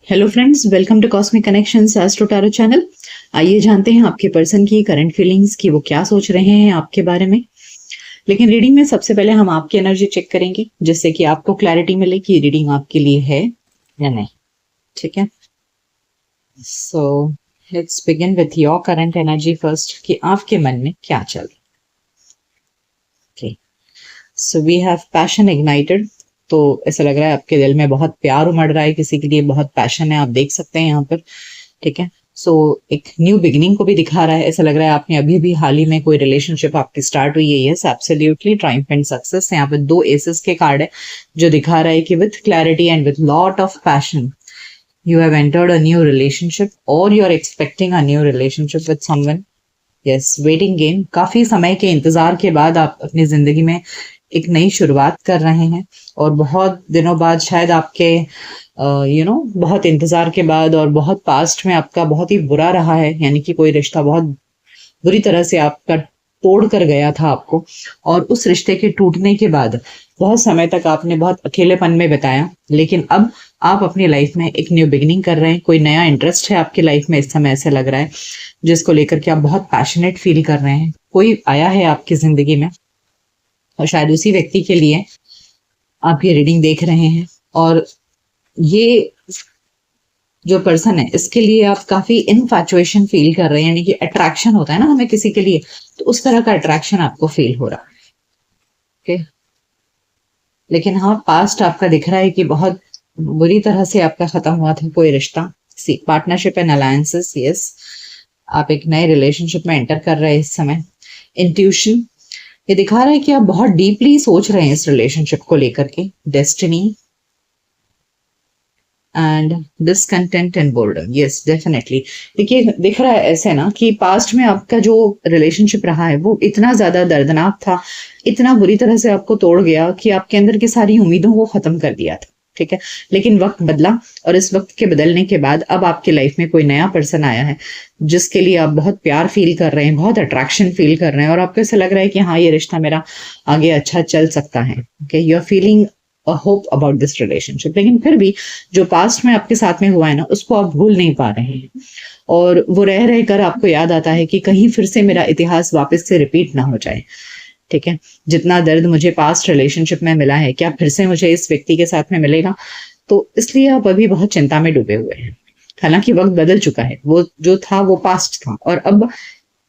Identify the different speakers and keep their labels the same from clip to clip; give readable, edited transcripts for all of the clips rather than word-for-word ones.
Speaker 1: Hello friends, welcome to cosmic connections astro tarot channel. आइए जानते हैं आपके पर्सन की करंट फीलिंग्स की, वो क्या सोच रहे हैं आपके बारे में। लेकिन रीडिंग में सबसे पहले हम आपकी एनर्जी चेक करेंगे, जिससे कि आपको क्लैरिटी मिले कि रीडिंग आपके लिए है या नहीं। ठीक है, so let's begin with your current energy first, कि आपके मन में क्या चल रहा है। Okay, so we have passion ignited. तो ऐसा लग रहा है आपके दिल में बहुत प्यार उमड़ रहा है, किसी के लिए बहुत पैशन है, आप देख सकते हैं यहाँ पर। ठीक है, सो एक न्यू बिगिनिंग को भी दिखा रहा है। ऐसा लग रहा है आपने अभी भी हाल ही में कोई रिलेशनशिप आपकी स्टार्ट हुई है। Yes, absolutely, Triumph and success. यहाँ पे 2 एसेस के कार्ड है, जो दिखा रहा है कि with clarity and with lot of passion you have entered a new relationship or you're expecting a new relationship with someone. Yes, waiting game. काफी समय के इंतजार के बाद आप अपनी जिंदगी में एक नई शुरुआत कर रहे हैं, और बहुत दिनों बाद, शायद आपके बहुत इंतजार के बाद, और बहुत पास्ट में आपका बहुत ही बुरा रहा है, यानी कि कोई रिश्ता बहुत बुरी तरह से आपका तोड़ कर गया था आपको। और उस रिश्ते के टूटने के बाद बहुत समय तक आपने बहुत अकेलेपन में बिताया, लेकिन अब आप अपनी लाइफ में एक न्यू बिगिनिंग कर रहे हैं। कोई नया इंटरेस्ट है आपकी लाइफ में इस समय, ऐसे लग रहा है, जिसको लेकर के आप बहुत पैशनेट फील कर रहे हैं। कोई आया है आपकी जिंदगी में, और शायद उसी व्यक्ति के लिए आप ये रीडिंग देख रहे हैं। और ये जो पर्सन है, इसके लिए आप काफी इनफैचुएशन फील कर रहे हैं, यानी कि अट्रैक्शन होता है ना हमें किसी के लिए, तो उस तरह का अट्रैक्शन आपको फील हो रहा है। ओके, लेकिन हाँ, पास्ट आपका दिख रहा है कि बहुत बुरी तरह से आपका खत्म हुआ था कोई रिश्ता। सी पार्टनरशिप एंड अलायंसेस। यस, आप एक नए रिलेशनशिप में एंटर कर रहे हैं इस समय। इंट्यूशन ये दिखा रहा है कि आप बहुत डीपली सोच रहे हैं इस रिलेशनशिप को लेकर के। Destiny and discontent and boredom. Yes, definitely. देखिए, दिख रहा है ऐसे ना कि पास्ट में आपका जो रिलेशनशिप रहा है वो इतना ज्यादा दर्दनाक था, इतना बुरी तरह से आपको तोड़ गया कि आपके अंदर की सारी उम्मीदों को खत्म कर दिया था। ठीक है, लेकिन वक्त बदला, और इस वक्त के बदलने के बाद अब आपकी लाइफ में कोई नया पर्सन आया है, जिसके लिए आप बहुत प्यार फील कर रहे हैं, बहुत अट्रैक्शन फील कर रहे हैं, और आपको ऐसा लग रहा है कि हाँ, ये रिश्ता मेरा आगे अच्छा चल सकता है। Okay, you are feeling hope about this relationship. लेकिन फिर भी जो पास्ट में आपके साथ में हुआ है ना, उसको आप भूल नहीं पा रहे हैं, और वो रह रह कर आपको याद आता है कि कहीं फिर से मेरा इतिहास वापस से रिपीट ना हो जाए। ठीक है, जितना दर्द मुझे पास्ट रिलेशनशिप में मिला है, क्या फिर से मुझे इस व्यक्ति के साथ में मिलेगा? तो इसलिए आप अभी बहुत चिंता में डूबे हुए हैं। हालांकि वक्त बदल चुका है, वो जो था वो पास्ट था, और अब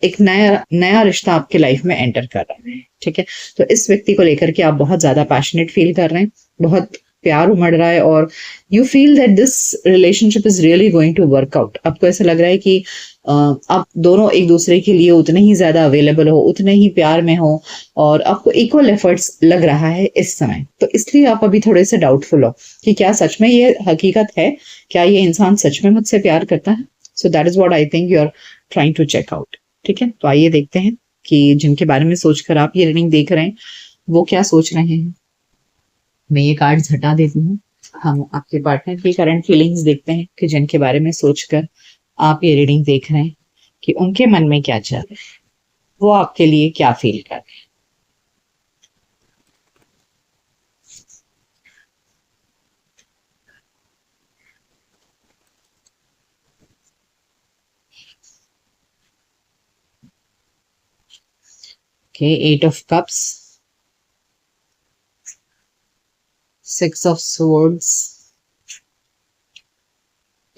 Speaker 1: एक नया नया रिश्ता आपके लाइफ में एंटर कर रहा है। ठीक है, तो इस व्यक्ति को लेकर के आप बहुत ज्यादा पैशनेट फील कर रहे हैं, बहुत प्यार उमड़ रहा है, और you feel that this relationship is really going to work out. आपको ऐसा लग रहा है कि आप दोनों एक दूसरे के लिए उतने ही ज्यादा अवेलेबल हो, उतने ही प्यार में हो, और आपको इक्वल एफर्ट्स लग रहा है इस समय। तो इसलिए आप अभी थोड़े से डाउटफुल हो कि क्या सच में ये हकीकत है, क्या ये इंसान सच में मुझसे प्यार करता है। So that is what I think you are trying to check out. ठीक है, तो आइए देखते हैं कि जिनके बारे में सोचकर आप ये रीडिंग देख रहे हैं, वो क्या सोच रहे हैं। मैं ये कार्ड्स हटा देती हूँ। हम आपके पार्टनर की करंट फीलिंग्स देखते हैं, कि जिनके बारे में सोचकर आप ये रीडिंग देख रहे हैं, कि उनके मन में क्या चल रहा है, वो आपके लिए क्या फील कर रहे हैं। Okay, 8 of cups, 6 of swords,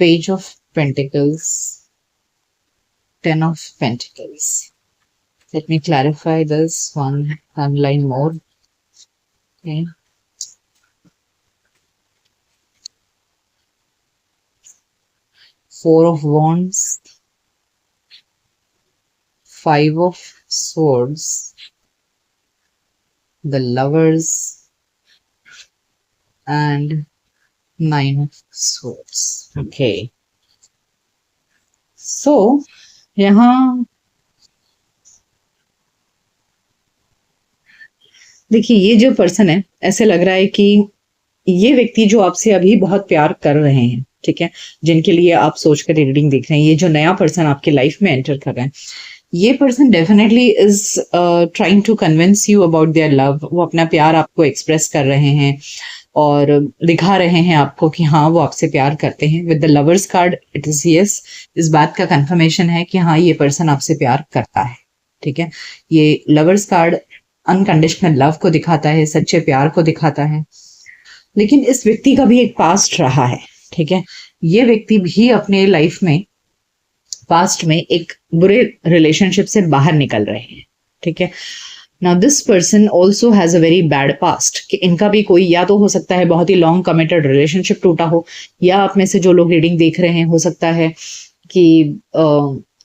Speaker 1: page of pentacles, 10 of pentacles. Let me clarify this one line more. Okay. 4 of wands, 5 of swords, the lovers, and 9 of swords. Okay. So, यहाँ देखिए, ये जो पर्सन है, ऐसे लग रहा है कि ये व्यक्ति जो आपसे अभी बहुत प्यार कर रहे हैं, ठीक है, जिनके लिए आप सोचकर रीडिंग देख रहे हैं, ये जो नया पर्सन आपके लाइफ में एंटर कर रहे हैं, ये person definitely is trying to convince you about their love. वो अपना प्यार आपको एक्सप्रेस कर रहे हैं, और दिखा रहे हैं आपको कि हाँ वो आपसे प्यार करते हैं। With the lovers card it is yes, इस बात का कंफर्मेशन है कि हाँ ये पर्सन आपसे प्यार करता है। ठीक है, ये लवर्स कार्ड अनकंडीशनल लव को दिखाता है, सच्चे प्यार को दिखाता है। लेकिन इस व्यक्ति का भी एक पास्ट रहा है। ठीक है, ये व्यक्ति भी अपने लाइफ में पास्ट में एक बुरे रिलेशनशिप से बाहर निकल रहे हैं। ठीक है, now this person also has a very bad past, कि इनका भी कोई या तो हो सकता है बहुत ही लॉन्ग कमिटेड रिलेशनशिप टूटा हो, या आप में से जो लोग रीडिंग देख रहे हैं हो सकता है कि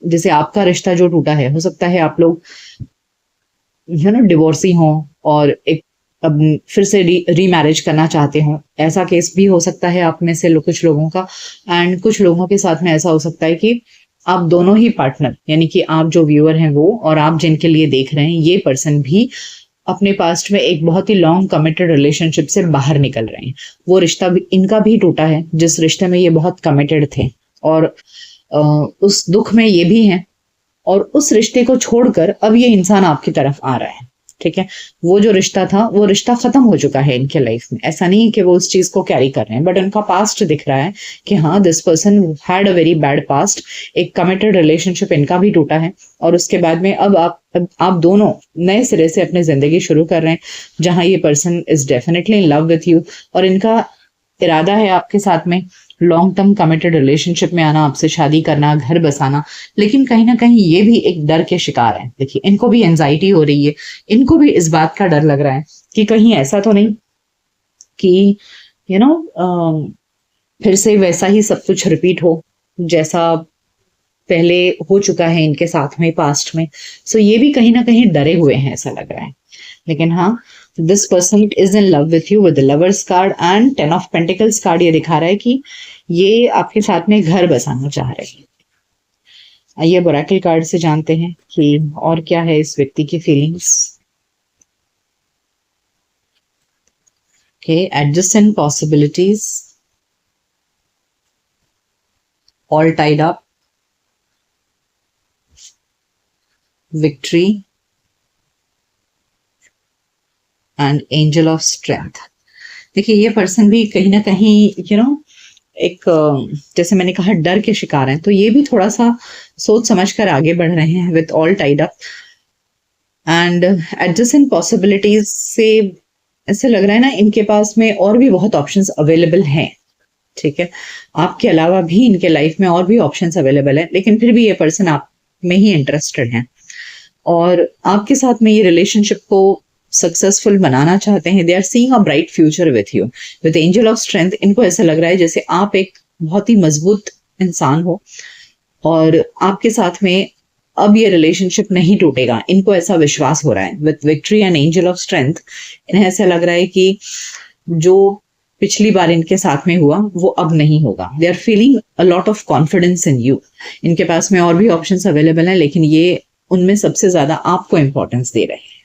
Speaker 1: जैसे आपका रिश्ता जो टूटा है, हो सकता है आप लोग डिवोर्सी हो और एक अब फिर से रीमैरिज करना चाहते हो। ऐसा केस भी हो सकता है आप में से कुछ लोगों का। एंड कुछ लोगों के साथ में ऐसा हो सकता है कि आप दोनों ही पार्टनर, यानी कि आप जो व्यूअर हैं वो और आप जिनके लिए देख रहे हैं, ये पर्सन भी अपने पास्ट में एक बहुत ही लॉन्ग कमिटेड रिलेशनशिप से बाहर निकल रहे हैं। वो रिश्ता भी इनका भी टूटा है जिस रिश्ते में ये बहुत कमिटेड थे, और उस दुख में ये भी हैं, और उस रिश्ते को छोड़कर अब ये इंसान आपकी तरफ आ रहा है। ठीक है, वो जो रिश्ता था वो रिश्ता खत्म हो चुका है इनके लाइफ में। ऐसा नहीं है कि वो उस चीज को कैरी कर रहे हैं, बट उनका पास्ट दिख रहा है कि हाँ this person had a very bad past. एक कमिटेड रिलेशनशिप इनका भी टूटा है, और उसके बाद में अब आप दोनों नए सिरे से अपनी जिंदगी शुरू कर रहे हैं, जहां ये person is definitely in love with you, और इनका इरादा है आपके साथ में लॉन्ग टर्म कमिटेड रिलेशनशिप में आना, आपसे शादी करना, घर बसाना। लेकिन कहीं ना कहीं ये भी एक डर के शिकार है। देखिए, इनको भी एंजाइटी हो रही है, इनको भी इस बात का डर लग रहा है कि कहीं ऐसा तो नहीं कि फिर से वैसा ही सब कुछ रिपीट हो जैसा पहले हो चुका है इनके साथ में पास्ट में। सो ये भी कहीं ना कहीं डरे हुए हैं, ऐसा लग रहा है। लेकिन हाँ, this person is in love with you with the lovers card and 10 of pentacles card. ये दिखा रहा है कि ये आपके साथ में घर बसाना चाह रहे हैं। आइए बोरेकल कार्ड से जानते हैं कि और क्या है इस व्यक्ति की feelings. Okay, adjacent possibilities, all tied up, victory and angel of strength. देखिए, ये पर्सन भी कहीं ना कहीं एक जैसे मैंने कहा डर के शिकार हैं, तो ये भी थोड़ा सा सोच समझ कर आगे बढ़ रहे हैं with all tied up and adjacent possibilities से ऐसे लग रहा है ना इनके पास में और भी बहुत ऑप्शंस अवेलेबल हैं। ठीक है, आपके अलावा भी इनके लाइफ में और भी ऑप्शंस अवेलेबल है, लेकिन फिर भी ये पर्सन आप में ही इंटरेस्टेड है और आपके साथ में ये रिलेशनशिप को सक्सेसफुल बनाना चाहते हैं। They are seeing a bright future with you with angel of strength. इनको ऐसा लग रहा है जैसे आप एक बहुत ही मजबूत इंसान हो और आपके साथ में अब ये रिलेशनशिप नहीं टूटेगा, इनको ऐसा विश्वास हो रहा है। With victory and angel of strength इन्हें ऐसा लग रहा है कि जो पिछली बार इनके साथ में हुआ वो अब नहीं होगा। They are feeling a lot of confidence in you. इनके पास में और भी ऑप्शंस अवेलेबल हैं, लेकिन ये उनमें सबसे ज्यादा आपको इंपॉर्टेंस दे रहे हैं,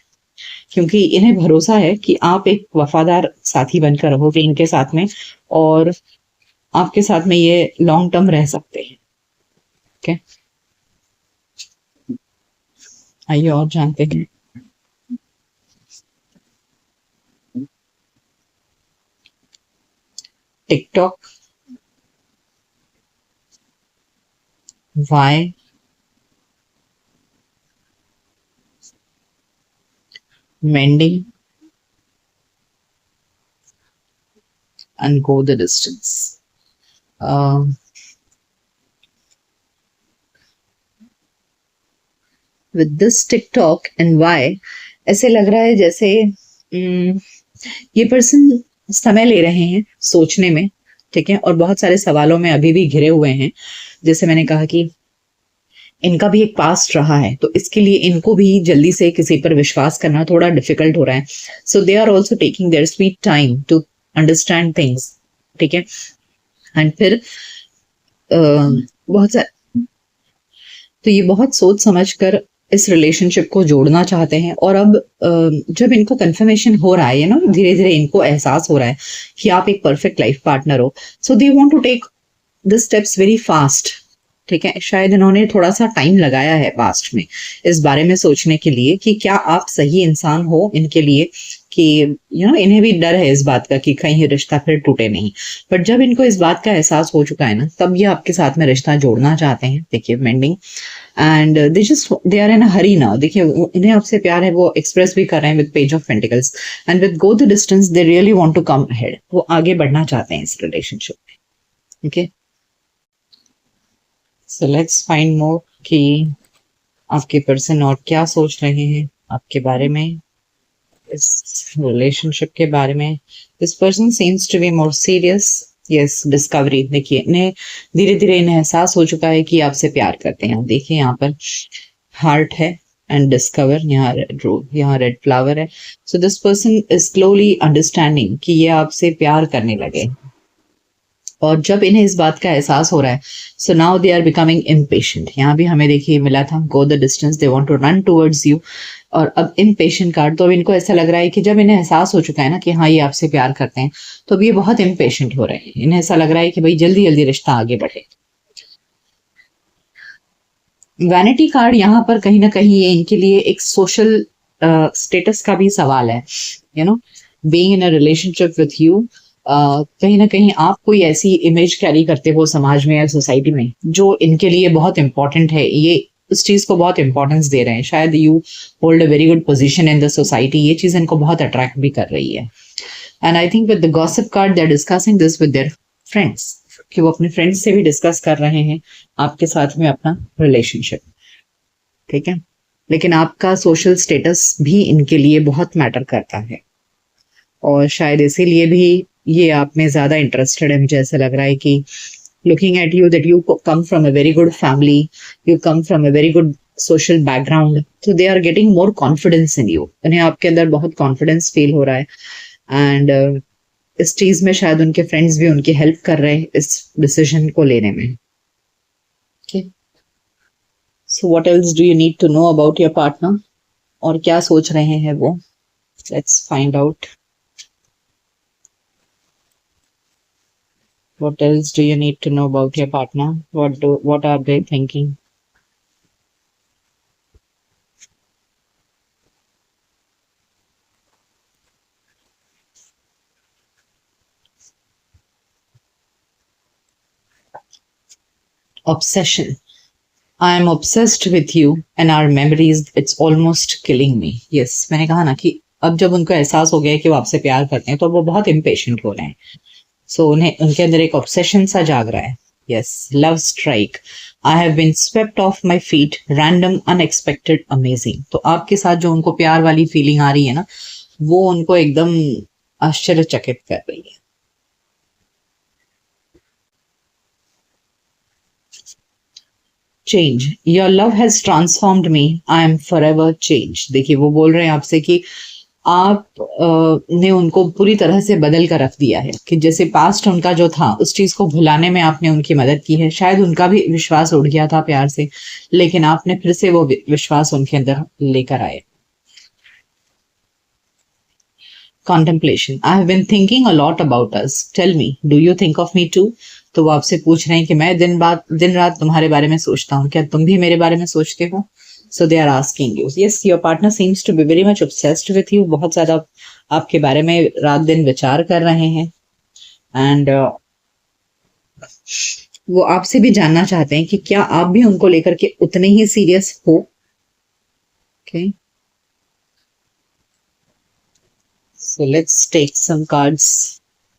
Speaker 1: क्योंकि इन्हें भरोसा है कि आप एक वफादार साथी बनकर रहोगे इनके साथ में और आपके साथ में ये लॉन्ग टर्म रह सकते हैं। ओके, आइए और जानते हैं। TikTok, why, mending and go the distance. With this TikTok and why, ऐसे लग रहा है जैसे ये पर्सन समय ले रहे हैं सोचने में। ठीक है, और बहुत सारे सवालों में अभी भी घिरे हुए हैं। जैसे मैंने कहा कि इनका भी एक पास्ट रहा है, तो इसके लिए इनको भी जल्दी से किसी पर विश्वास करना थोड़ा डिफिकल्ट हो रहा है। So they are also taking their sweet time to understand things. ठीक है, एंड फिर बहुत तो ये बहुत सोच समझ कर इस रिलेशनशिप को जोड़ना चाहते हैं। और अब जब इनको कंफर्मेशन हो रहा है धीरे धीरे इनको एहसास हो रहा है कि आप एक परफेक्ट लाइफ पार्टनर हो, so they want to take the steps very fast. ठीक है, शायद इन्होंने थोड़ा सा टाइम लगाया है पास्ट में इस बारे में सोचने के लिए कि क्या आप सही इंसान हो इनके लिए, कि इन्हें भी डर है इस बात का कि कहीं ये रिश्ता फिर टूटे नहीं। बट जब इनको इस बात का एहसास हो चुका है ना, तब ये आपके साथ में रिश्ता जोड़ना चाहते हैं। देखिए mending, and they are in a hurry now. देखिए इन्हें आपसे प्यार है, वो एक्सप्रेस भी कर रहे हैं with page of pentacles, and with go the distance they really want to come ahead. वो आगे बढ़ना चाहते हैं इस रिलेशनशिप में। Okay, so let's find more कि आपके पर्सन और क्या सोच रहे हैं आपके बारे में, इस रिलेशनशिप के बारे में। This person seems to be more serious. Yes, discovery. देखिए इन्हें धीरे धीरे इन्हें एहसास हो चुका है कि आपसे प्यार करते हैं। देखिए यहाँ पर हार्ट है एंड डिस्कवर, यहाँ रेड रोज, यहाँ रेड फ्लावर है। So this person is slowly understanding कि ये आपसे प्यार करने लगे, और जब इन्हें इस बात का एहसास हो रहा है, so now they are becoming impatient. यहाँ भी हमें देखिए मिला था go the distance, they want to run towards you. और अब इम्पेशेंट कार्ड, तो अब इनको ऐसा लग रहा है कि जब इन्हें एहसास हो चुका है ना कि हाँ ये आपसे प्यार करते हैं, तो अब ये बहुत इम्पेशेंट हो रहे हैं। इन्हें ऐसा लग रहा है कि भाई जल्दी जल्दी रिश्ता आगे बढ़े। वैनिटी कार्ड यहाँ पर कहीं ना कहीं ये इनके लिए एक सोशल स्टेटस का भी सवाल है। Being in a relationship with you, कहीं ना कहीं आप कोई ऐसी इमेज कैरी करते हो समाज में या सोसाइटी में जो इनके लिए बहुत इंपॉर्टेंट है। ये उस चीज को बहुत इंपॉर्टेंस दे रहे हैं। शायद you hold a very good position in the society, ये चीज इनको बहुत अट्रैक्ट भी कर रही है। And I think with the gossip card they are discussing this with their friends, कि वो अपने फ्रेंड्स से भी डिस्कस कर रहे हैं आपके साथ में अपना रिलेशनशिप। ठीक है, लेकिन आपका सोशल स्टेटस भी इनके लिए बहुत मैटर करता है, और शायद इसीलिए भी ये आप में ज्यादा इंटरेस्टेड है। मुझे ऐसा लग रहा है कि looking at you that you come from a very good family, you come from a very good social background, so they are getting more confidence in you. उन्हें आपके अंदर बहुत confidence feel हो रहा है, and इस चीज में शायद उनके फ्रेंड्स भी उनकी हेल्प कर रहे हैं इस डिसीजन को लेने में। okay. So what else do you need to know about your partner? और क्या सोच रहे हैं वो? Let's find out. What else do you need to know about your partner? What are they thinking? Obsession. I am obsessed with you and our memories, it's almost killing me. Yes, मैंने कहा ना कि अब जब उनको एहसास हो गया कि वो आपसे प्यार करते हैं, तो वो बहुत impatient हो रहे हैं। सो उन्हें उनके अंदर एक ऑब्सेशन सा जाग रहा है। Yes, love strike. I have been swept off my feet, random, unexpected, amazing. तो आपके साथ जो उनको प्यार वाली फीलिंग आ रही है ना, वो उनको एकदम आश्चर्यचकित कर रही है। Change, your love has transformed me, I am forever change. देखिए वो बोल रहे हैं आपसे कि आप ने उनको पूरी तरह से बदल कर रख दिया है, कि जैसे पास्ट उनका जो था उस चीज को भुलाने में आपने उनकी मदद की है। शायद उनका भी विश्वास उड़ गया था प्यार से, लेकिन आपने फिर से वो विश्वास उनके अंदर लेकर आए। Contemplation, I have been thinking a lot about us, tell me do you think of me too. तो वो आपसे पूछ रहे हैं कि मैं दिन रात तुम्हारे बारे में सोचता हूँ, क्या तुम भी मेरे बारे में सोचते हो? So they are asking you. Yes, your partner seems to be very much obsessed with you. बहुत ज्यादा आपके बारे में रात दिन विचार कर रहे हैं, एंड वो आपसे भी जानना चाहते हैं कि क्या आप भी उनको लेकर के उतने ही सीरियस हो। Okay. So let's take some cards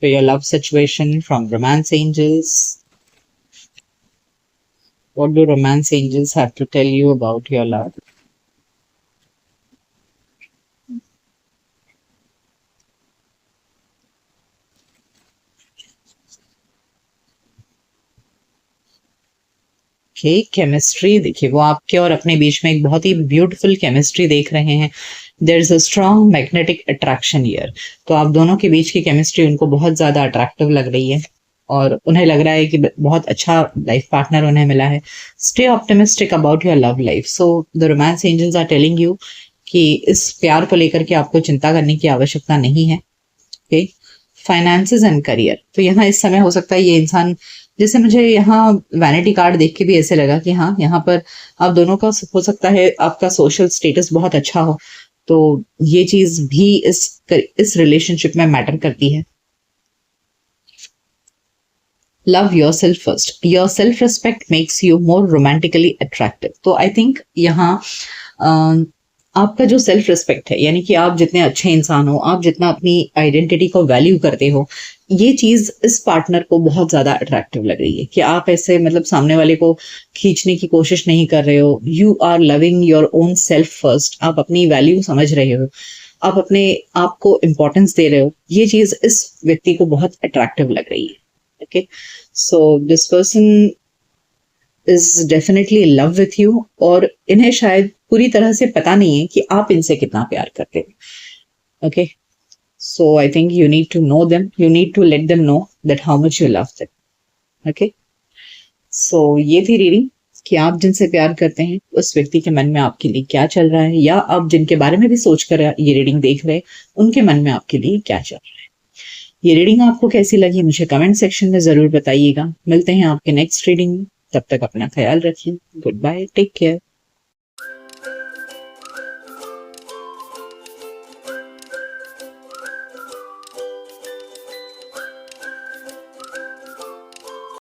Speaker 1: for your love situation from Romance Angels. What do Romance Angels have to tell you about your love? Chemistry. देखिए वो आपके और अपने बीच में एक बहुत ही ब्यूटीफुल केमिस्ट्री देख रहे हैं। There is a strong magnetic attraction here. तो आप दोनों के बीच की केमिस्ट्री उनको बहुत ज्यादा अट्रैक्टिव लग रही है, और उन्हें लग रहा है कि बहुत अच्छा लाइफ पार्टनर उन्हें मिला है। Stay optimistic about your love life. So the romance angels are telling you कि इस प्यार को लेकर के आपको चिंता करने की आवश्यकता नहीं है। Okay, finances and career. तो यहाँ इस समय हो सकता है ये इंसान, जैसे मुझे यहाँ वैनिटी कार्ड देख के भी ऐसे लगा कि हाँ यहाँ पर आप दोनों का हो सकता है आपका सोशल स्टेटस बहुत अच्छा हो, तो ये चीज भी इस रिलेशनशिप में मैटर करती है। Love your self first, your self respect makes you more romantically attractive. तो आई थिंक यहाँ आपका जो सेल्फ रिस्पेक्ट है, यानी कि आप जितने अच्छे इंसान हो, आप जितना अपनी आइडेंटिटी को वैल्यू करते हो, ये चीज इस पार्टनर को बहुत ज्यादा अट्रैक्टिव लग रही है कि आप ऐसे मतलब सामने वाले को खींचने की कोशिश नहीं कर रहे हो। You are loving your own self first, आप अपनी वैल्यू समझ रहे हो, आप अपने आप को इम्पोर्टेंस दे रहे हो। ये चीज इस व्यक्ति को बहुत अट्रैक्टिव लग रही है। Okay, so this person is definitely in love with you, और इन्हें शायद पूरी तरह से पता नहीं है कि आप इनसे कितना प्यार करते हो। Okay, so I think you need to know them, you need to let them know that how much you love them. Okay, so ये थी रीडिंग कि आप जिनसे प्यार करते हैं उस व्यक्ति के मन में आपके लिए क्या चल रहा है, या आप जिनके बारे में भी सोच कर ये रीडिंग देख रहे हैं उनके मन में आपके लिए क्या चल रहा है। ये रीडिंग आपको कैसी लगी मुझे कमेंट सेक्शन में जरूर बताइएगा। मिलते हैं आपके नेक्स्ट रीडिंग में, तब तक अपना ख्याल रखिए। Goodbye, take care.